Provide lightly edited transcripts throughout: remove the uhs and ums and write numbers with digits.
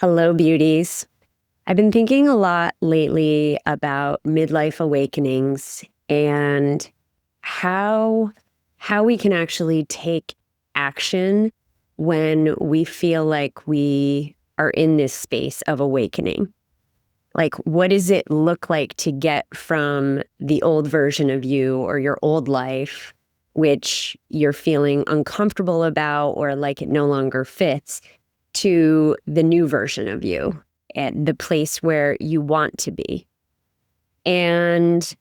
Hello, beauties. I've been thinking a lot lately about midlife awakenings and how how we can actually take action when we feel like we are in this space of awakening. Like, what does it look like to get from the old version of you or your old life, which you're feeling uncomfortable about or like it no longer fits, to the new version of you and the place where you want to be? And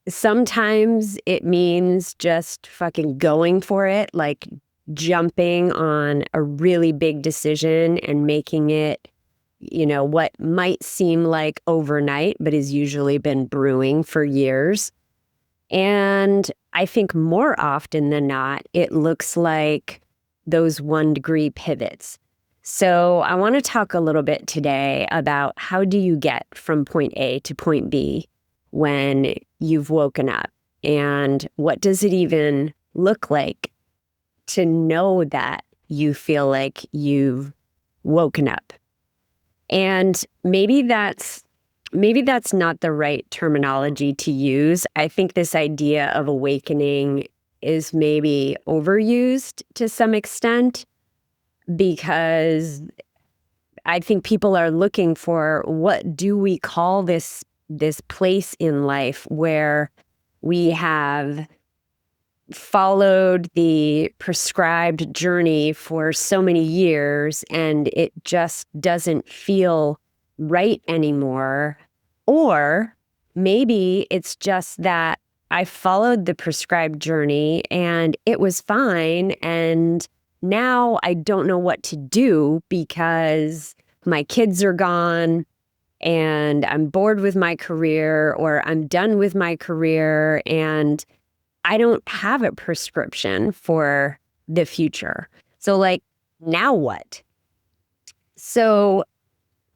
sometimes it means just fucking going for it, like jumping on a really big decision and making it, what might seem like overnight, but has usually been brewing for years. And I think more often than not, it looks like those 1-degree pivots. So I want to talk a little bit today about how do you get from point A to point B when you've woken up? And what does it even look like to know that you feel like you've woken up? And maybe that's not the right terminology to use. I think this idea of awakening is maybe overused to some extent because I think people are looking for, what do we call this place in life where we have followed the prescribed journey for so many years and it just doesn't feel right anymore. Or maybe it's just that I followed the prescribed journey and it was fine, and now I don't know what to do because my kids are gone and I'm bored with my career, or I'm done with my career and I don't have a prescription for the future. So, like, now what? So,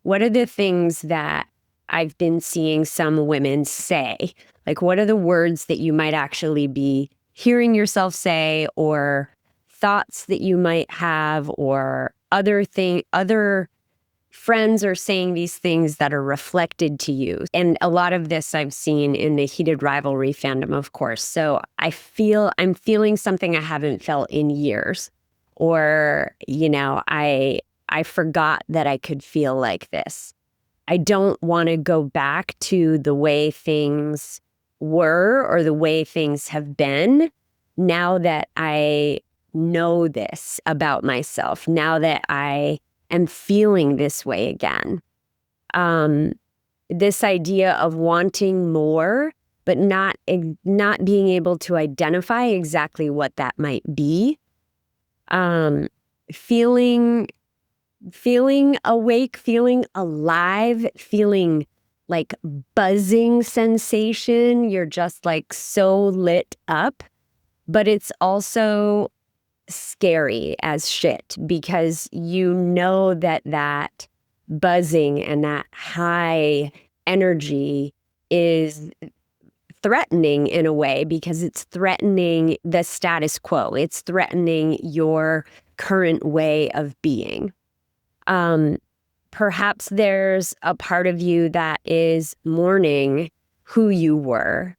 what are the things that I've been seeing some women say? Like, what are the words that you might actually be hearing yourself say, or thoughts that you might have, or other friends are saying these things that are reflected to you? And a lot of this I've seen in the Heated Rivalry fandom, of course. So I'm feeling something I haven't felt in years, or, I forgot that I could feel like this. I don't want to go back to the way things were or the way things have been now that I know this about myself, now that I am feeling this way again. This idea of wanting more, but not being able to identify exactly what that might be. Feeling awake, feeling alive, feeling like buzzing sensation. You're just like so lit up, but it's also scary as shit because you know that buzzing and that high energy is threatening in a way, because it's threatening the status quo. It's threatening your current way of being. Perhaps there's a part of you that is mourning who you were,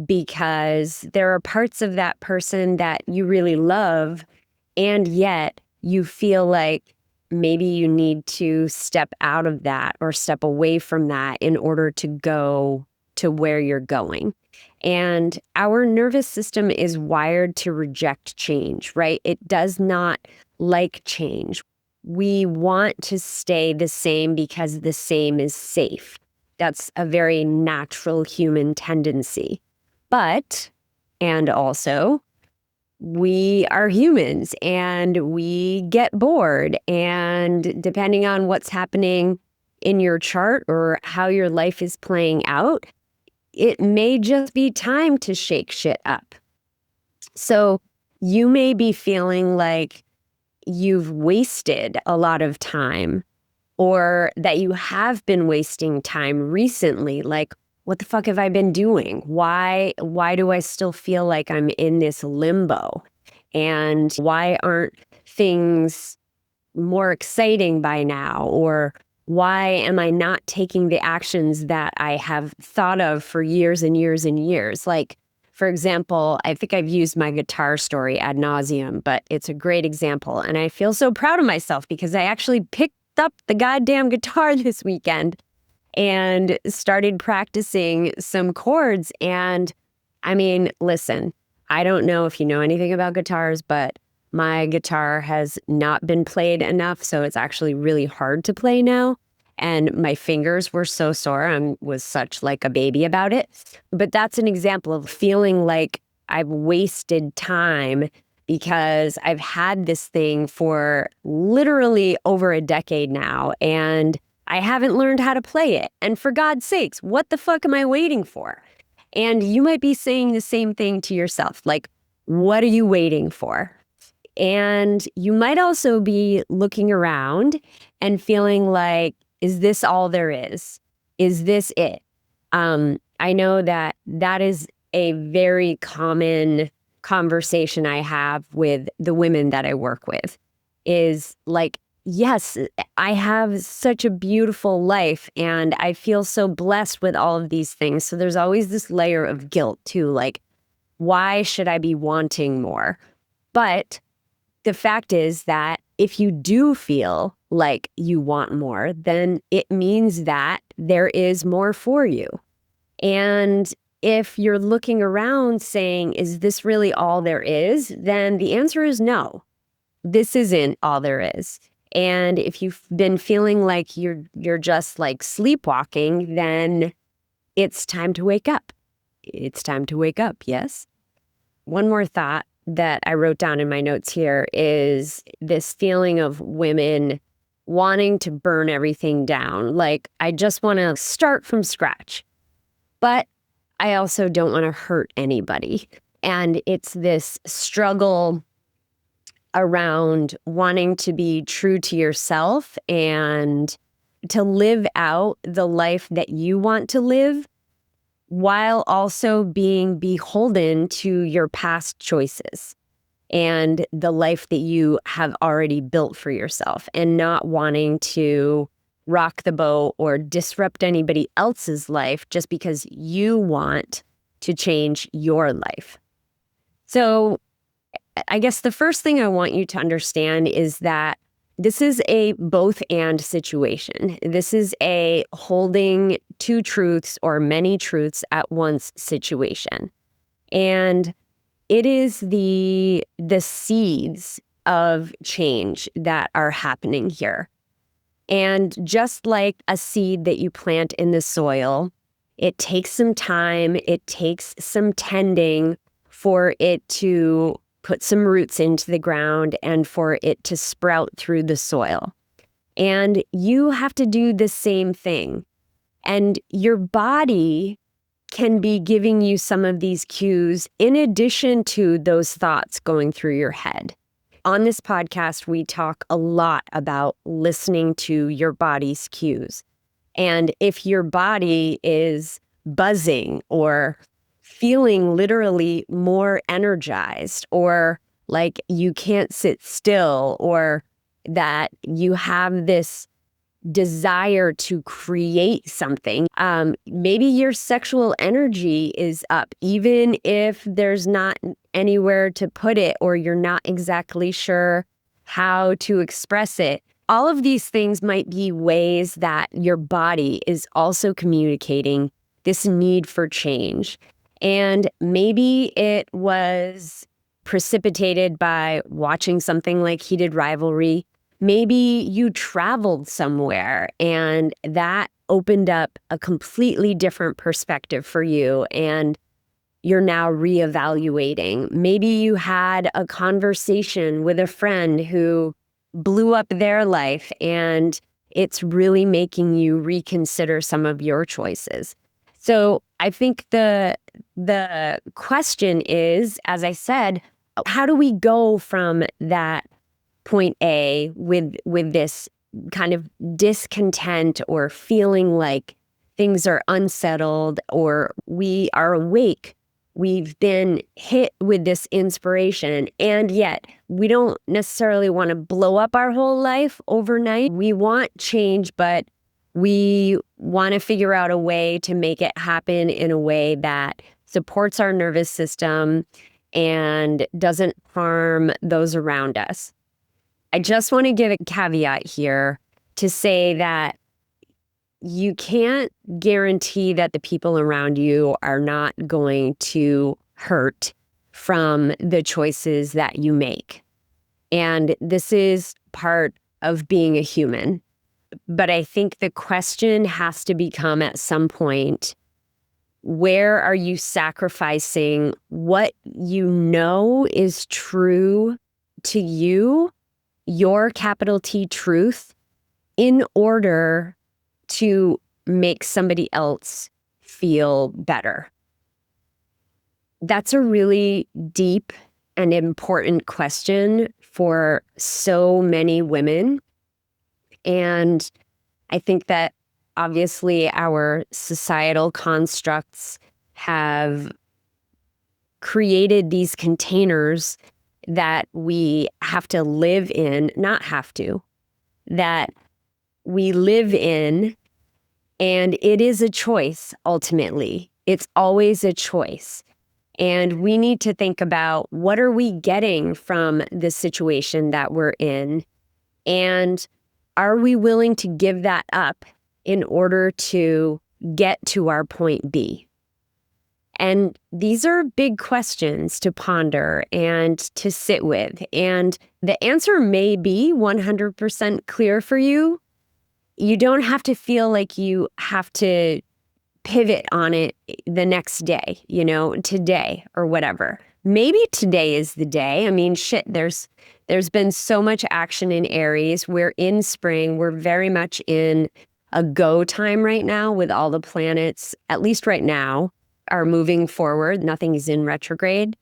because there are parts of that person that you really love, and yet you feel like maybe you need to step out of that or step away from that in order to go to where you're going. And our nervous system is wired to reject change, right? It does not like change. We want to stay the same because the same is safe. That's a very natural human tendency. But, and also, we are humans and we get bored. And depending on what's happening in your chart or how your life is playing out, it may just be time to shake shit up. So you may be feeling like you've wasted a lot of time, or that you have been wasting time recently. Like, what the fuck have I been doing? Why do I still feel like I'm in this limbo? And why aren't things more exciting by now? Or Why am I not taking the actions that I have thought of for years and years and years? Like, for example, I think I've used my guitar story ad nauseum, but it's a great example. And I feel so proud of myself because I actually picked up the goddamn guitar this weekend and started practicing some chords. And I mean, listen, I don't know if you know anything about guitars, but my guitar has not been played enough, so it's actually really hard to play now. And my fingers were so sore. I was such like a baby about it. But that's an example of feeling like I've wasted time because I've had this thing for literally over a decade now, and I haven't learned how to play it. And for God's sakes, what the fuck am I waiting for? And you might be saying the same thing to yourself. Like, what are you waiting for? And you might also be looking around and feeling like, is this all there is? Is this it? I know that that is a very common conversation I have with the women that I work with is like, yes, I have such a beautiful life and I feel so blessed with all of these things. So there's always this layer of guilt too. Like, why should I be wanting more? But the fact is that if you do feel like you want more, then it means that there is more for you. And if you're looking around saying, is this really all there is? Then the answer is no, this isn't all there is. And if you've been feeling like you're just like sleepwalking, then it's time to wake up. It's time to wake up, yes? One more thought that I wrote down in my notes here is this feeling of women wanting to burn everything down. Like, I just want to start from scratch, but I also don't want to hurt anybody. And it's this struggle around wanting to be true to yourself and to live out the life that you want to live, while also being beholden to your past choices and the life that you have already built for yourself, and not wanting to rock the boat or disrupt anybody else's life just because you want to change your life. So I guess the first thing I want you to understand is that this is a both and situation. This is a holding two truths or many truths at once situation. And it is the seeds of change that are happening here. And just like a seed that you plant in the soil, it takes some time, it takes some tending for it to put some roots into the ground and for it to sprout through the soil. And you have to do the same thing. And your body can be giving you some of these cues in addition to those thoughts going through your head. On this podcast, we talk a lot about listening to your body's cues. And if your body is buzzing or feeling literally more energized, or like you can't sit still, or that you have this desire to create something, maybe your sexual energy is up, even if there's not anywhere to put it, or you're not exactly sure how to express it. All of these things might be ways that your body is also communicating this need for change. And maybe it was precipitated by watching something like Heated Rivalry. Maybe you traveled somewhere and that opened up a completely different perspective for you and you're now reevaluating. Maybe you had a conversation with a friend who blew up their life and it's really making you reconsider some of your choices. So I think the question is, as I said, how do we go from that point A with this kind of discontent or feeling like things are unsettled or we are awake? We've been hit with this inspiration, and yet we don't necessarily want to blow up our whole life overnight. We want change, but We want to figure out a way to make it happen in a way that supports our nervous system and doesn't harm those around us. I just want to give a caveat here to say that you can't guarantee that the people around you are not going to hurt from the choices that you make. And this is part of being a human. But I think the question has to become at some point, where are you sacrificing what you know is true to you, your capital T truth, in order to make somebody else feel better? That's a really deep and important question for so many women. And I think that obviously our societal constructs have created these containers that we have to live in, not have to, that we live in. And it is a choice, ultimately. It's always a choice. And we need to think about, what are we getting from the situation that we're in? And are we willing to give that up in order to get to our point B? And these are big questions to ponder and to sit with. And the answer may be 100% clear for you. You don't have to feel like you have to pivot on it the next day, today or whatever. Maybe today is the day. I mean, shit, there's been so much action in Aries. We're in spring. We're very much in a go time right now, with all the planets, at least right now, are moving forward. Nothing is in retrograde.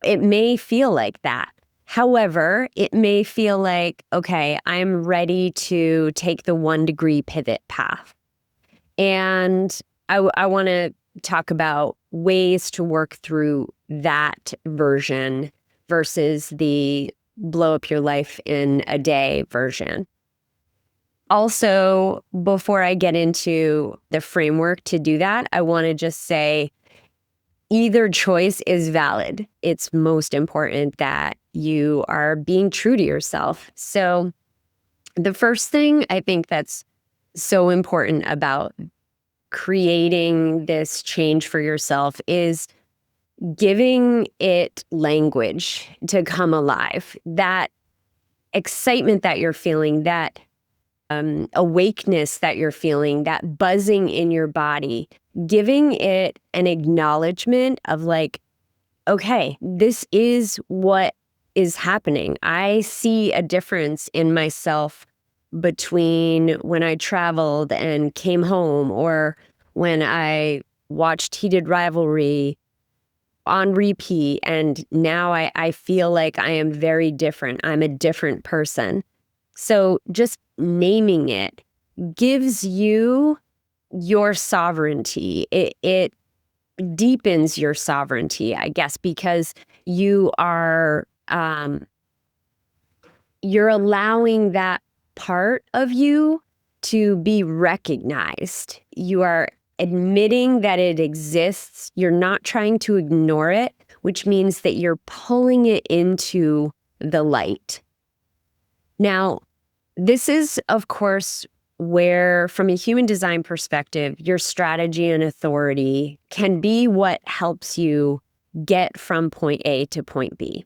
It may feel like that. However, it may feel like, okay, I'm ready to take the 1 degree pivot path. And I want to talk about ways to work through that version versus the blow up your life in a day version. Also, before I get into the framework to do that, I want to just say either choice is valid. It's most important that you are being true to yourself. So the first thing I think that's so important about creating this change for yourself is giving it language to come alive. That excitement that you're feeling, that awakeness that you're feeling, that buzzing in your body, giving it an acknowledgement of like, okay, this is what is happening. I see a difference in myself between when I traveled and came home, or when I watched Heated Rivalry on repeat, and now I feel like I am very different. I'm a different person. So just naming it gives you your sovereignty. It deepens your sovereignty, I guess, because you are you're allowing that part of you to be recognized. You are admitting that it exists. You're not trying to ignore it, which means that you're pulling it into the light. Now, this is, of course, where, from a human design perspective, your strategy and authority can be what helps you get from point A to point B.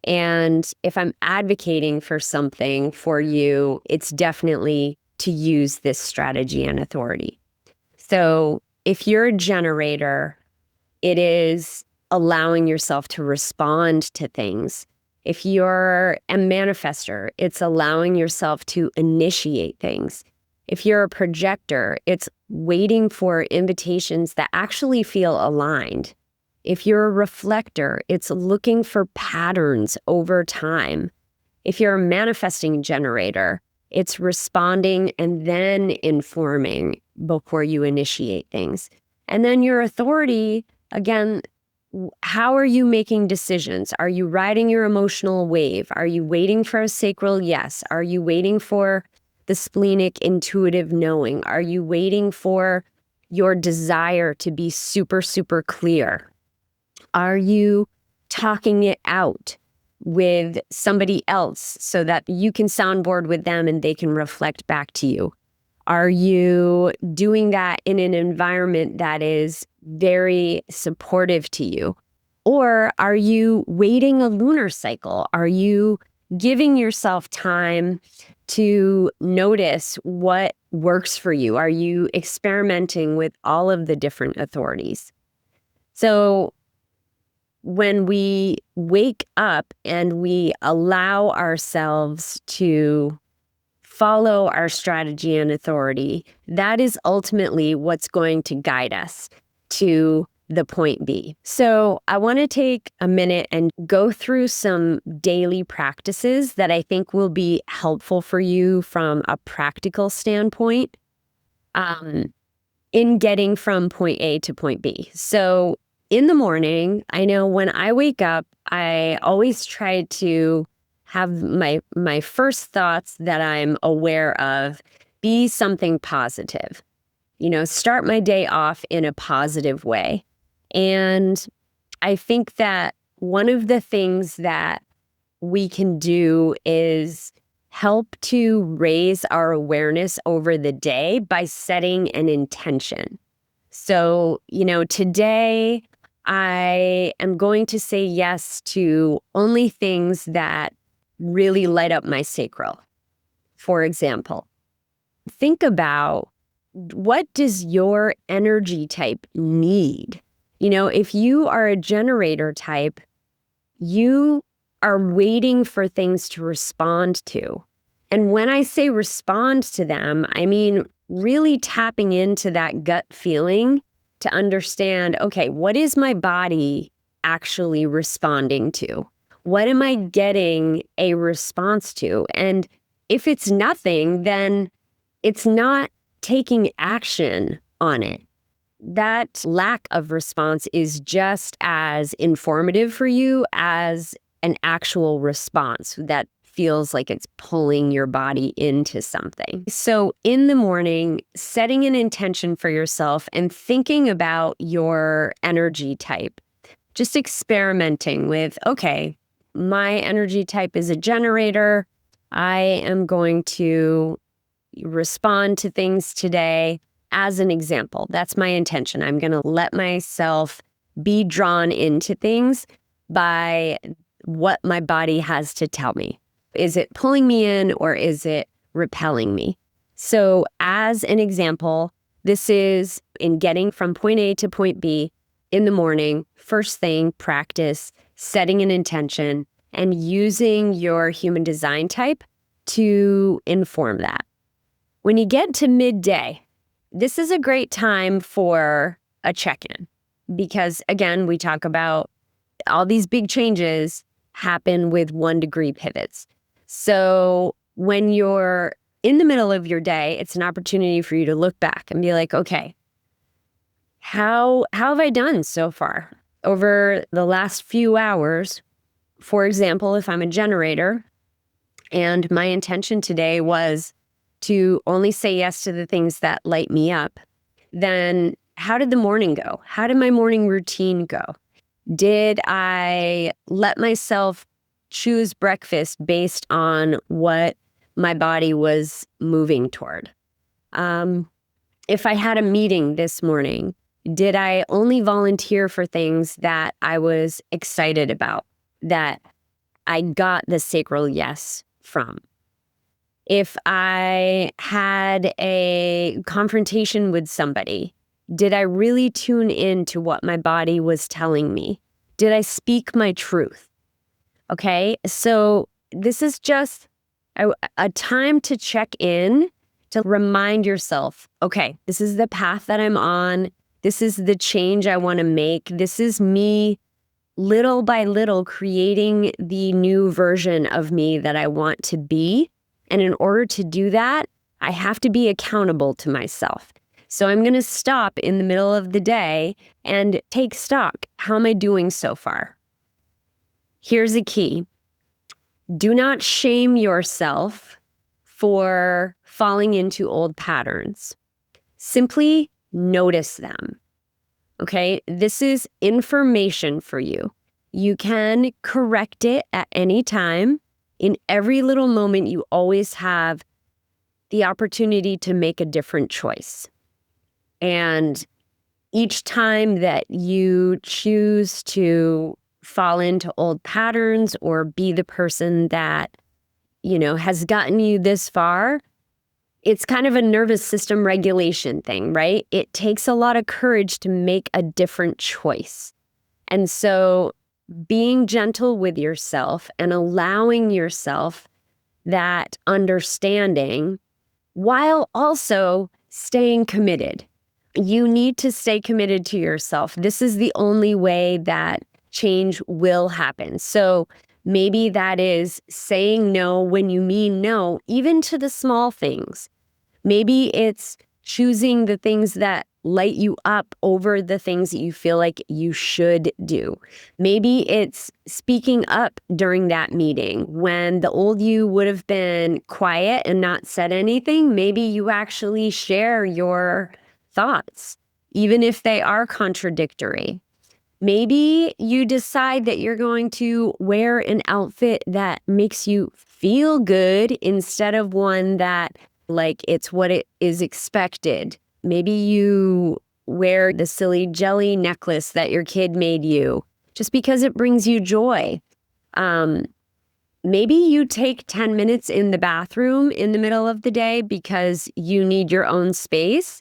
And if I'm advocating for something for you, it's definitely to use this strategy and authority. So if you're a generator, it is allowing yourself to respond to things. If you're a manifester, it's allowing yourself to initiate things. If you're a projector, it's waiting for invitations that actually feel aligned. If you're a reflector, it's looking for patterns over time. If you're a manifesting generator, it's responding and then informing before you initiate things. And then your authority, again, how are you making decisions? Are you riding your emotional wave? Are you waiting for a sacral yes? Are you waiting for the splenic intuitive knowing? Are you waiting for your desire to be super, super clear? Are you talking it out with somebody else so that you can soundboard with them and they can reflect back to you? Are you doing that in an environment that is very supportive to you? Or are you waiting a lunar cycle? Are you giving yourself time to notice what works for you? Are you experimenting with all of the different authorities? So when we wake up and we allow ourselves to follow our strategy and authority, that is ultimately what's going to guide us to the point B. So I want to take a minute and go through some daily practices that I think will be helpful for you from a practical standpoint in getting from point A to point B. So in the morning, I know when I wake up, I always try to have my first thoughts that I'm aware of be something positive. Start my day off in a positive way. And I think that one of the things that we can do is help to raise our awareness over the day by setting an intention. So, today I am going to say yes to only things that really light up my sacral. For example, think about, what does your energy type need? If you are a generator type, you are waiting for things to respond to. And when I say respond to them, I mean really tapping into that gut feeling to understand, okay, what is my body actually responding to? What am I getting a response to? And if it's nothing, then it's not taking action on it. That lack of response is just as informative for you as an actual response that feels like it's pulling your body into something. So in the morning, setting an intention for yourself and thinking about your energy type, just experimenting with, okay, my energy type is a generator. I am going to respond to things today as an example. That's my intention. I'm going to let myself be drawn into things by what my body has to tell me. Is it pulling me in or is it repelling me? So as an example, this is in getting from point A to point B in the morning. First thing, practice setting an intention and using your human design type to inform that. When you get to midday, this is a great time for a check-in because, again, we talk about all these big changes happen with 1-degree pivots. So when you're in the middle of your day, it's an opportunity for you to look back and be like, okay, how have I done so far over the last few hours? For example, if I'm a generator and my intention today was to only say yes to the things that light me up, then how did the morning go? How did my morning routine go? Did I let myself choose breakfast based on what my body was moving toward? If I had a meeting this morning, did I only volunteer for things that I was excited about, that I got the sacral yes from? If I had a confrontation with somebody, did I really tune in to what my body was telling me? Did I speak my truth? Okay, so this is just a time to check in, to remind yourself, okay, this is the path that I'm on. This is the change I want to make. This is me little by little creating the new version of me that I want to be. And in order to do that, I have to be accountable to myself. So I'm going to stop in the middle of the day and take stock. How am I doing so far? Here's a key. Do not shame yourself for falling into old patterns. Simply notice them. Okay, this is information for you. You can correct it at any time. In every little moment, you always have the opportunity to make a different choice. And each time that you choose to fall into old patterns or be the person that, has gotten you this far, it's kind of a nervous system regulation thing, right? It takes a lot of courage to make a different choice. And so being gentle with yourself and allowing yourself that understanding while also staying committed. You need to stay committed to yourself. This is the only way that change will happen. So maybe that is saying no when you mean no, even to the small things. Maybe it's choosing the things that light you up over the things that you feel like you should do. Maybe it's speaking up during that meeting when the old you would have been quiet and not said anything. Maybe you actually share your thoughts, even if they are contradictory. Maybe you decide that you're going to wear an outfit that makes you feel good instead of one that it's what it is expected. Maybe you wear the silly jelly necklace that your kid made you just because it brings you joy. Maybe you take 10 minutes in the bathroom in the middle of the day because you need your own space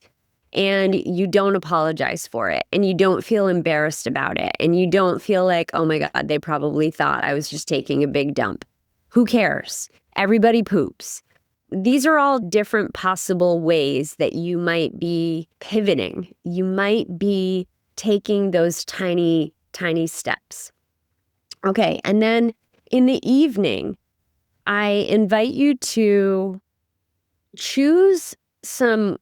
and you don't apologize for it and you don't feel embarrassed about it and you don't feel like, oh my God, they probably thought I was just taking a big dump. Who cares? Everybody poops. These are all different possible ways that you might be pivoting. You might be taking those tiny, tiny steps. Okay, and then in the evening, I invite you to choose some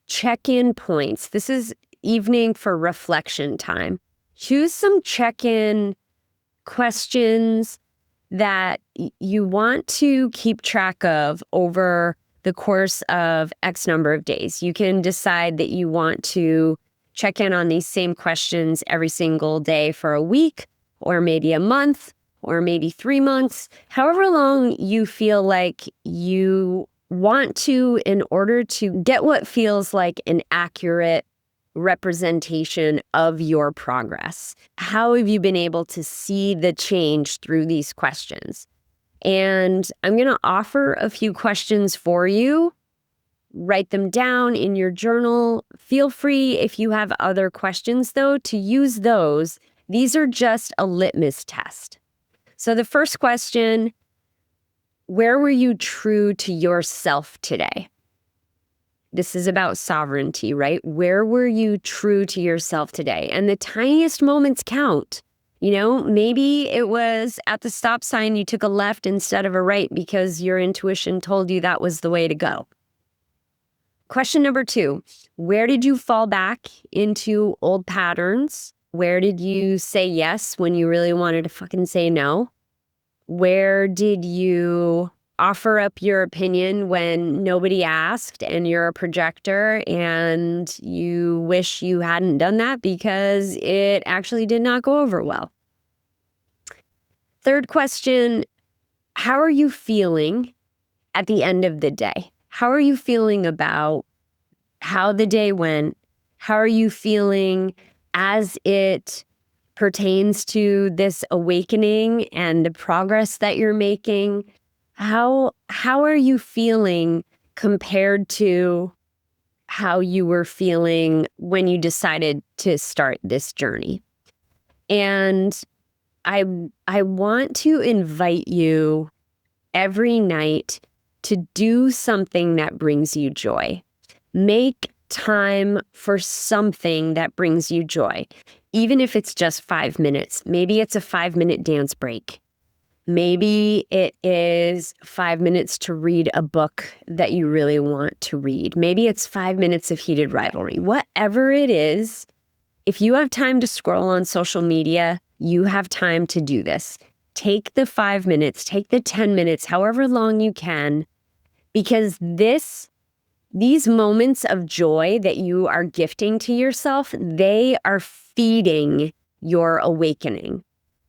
check-in points. This is evening for reflection time. Choose some check-in questions that you want to keep track of over the course of X number of days. You can decide that you want to check in on these same questions every single day for a week, or maybe a month, or maybe 3 months, however long you feel like you want to in order to get what feels like an accurate representation of your progress. How have you been able to see the change through these questions? And I'm going to offer a few questions for you. Write them down in your journal. Feel free, if you have other questions, though, to use those. These are just a litmus test. So the first question, where were you true to yourself today? This is about sovereignty, right? Where were you true to yourself today? And the tiniest moments count. Maybe it was at the stop sign you took a left instead of a right because your intuition told you that was the way to go. Question number 2, where did you fall back into old patterns? Where did you say yes when you really wanted to fucking say no? Where did you offer up your opinion when nobody asked and you're a projector and you wish you hadn't done that because it actually did not go over well? Third question, how are you feeling at the end of the day? How are you feeling about how the day went? How are you feeling as it pertains to this awakening and the progress that you're making? How are you feeling compared to how you were feeling when you decided to start this journey? And I want to invite you every night to do something that brings you joy. Make time for something that brings you joy, even if it's just 5 minutes. Maybe it's a 5-minute dance break. Maybe it is 5 minutes to read a book that you really want to read. Maybe it's 5 minutes of Heated Rivalry. Whatever it is, if you have time to scroll on social media, you have time to do this. Take the 5 minutes, take the 10 minutes, however long you can, Because these moments of joy that you are gifting to yourself, they are feeding your awakening.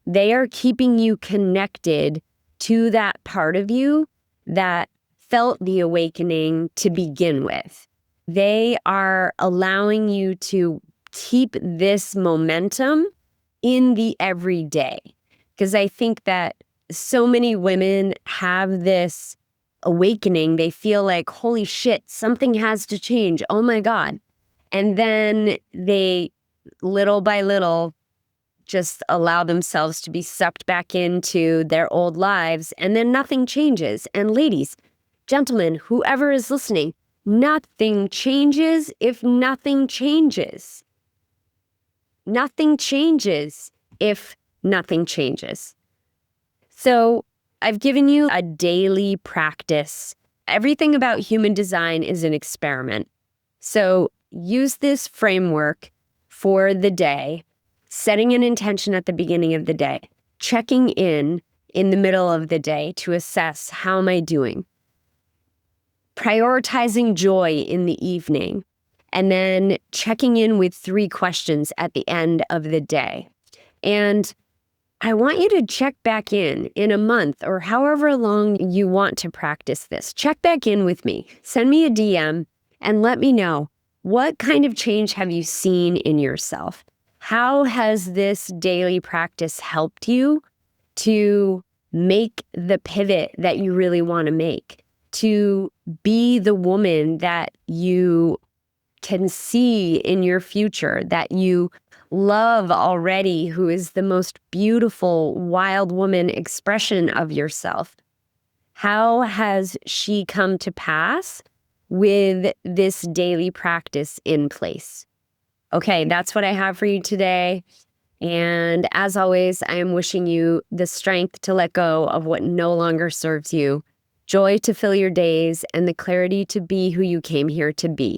They are keeping you connected to that part of you that felt the awakening to begin with. They are allowing you to keep this momentum in the everyday. Because I think that so many women have this awakening. They feel like, holy shit, something has to change. Oh my God. And then they, little by little, just allow themselves to be sucked back into their old lives, and then nothing changes. And ladies, gentlemen, whoever is listening, nothing changes if nothing changes. Nothing changes if nothing changes. So I've given you a daily practice. Everything about human design is an experiment. So use this framework for the day, setting an intention at the beginning of the day, checking in the middle of the day to assess, how am I doing? Prioritizing joy in the evening, and then checking in with 3 questions at the end of the day. And I want you to check back in a month or however long you want to practice this. Check back in with me. Send me a DM and let me know, what kind of change have you seen in yourself? How has this daily practice helped you to make the pivot that you really want to make, to be the woman that you can see in your future, that you love already, who is the most beautiful, wild woman expression of yourself? How has she come to pass with this daily practice in place? Okay, that's what I have for you today. And as always, I am wishing you the strength to let go of what no longer serves you, joy to fill your days, and the clarity to be who you came here to be.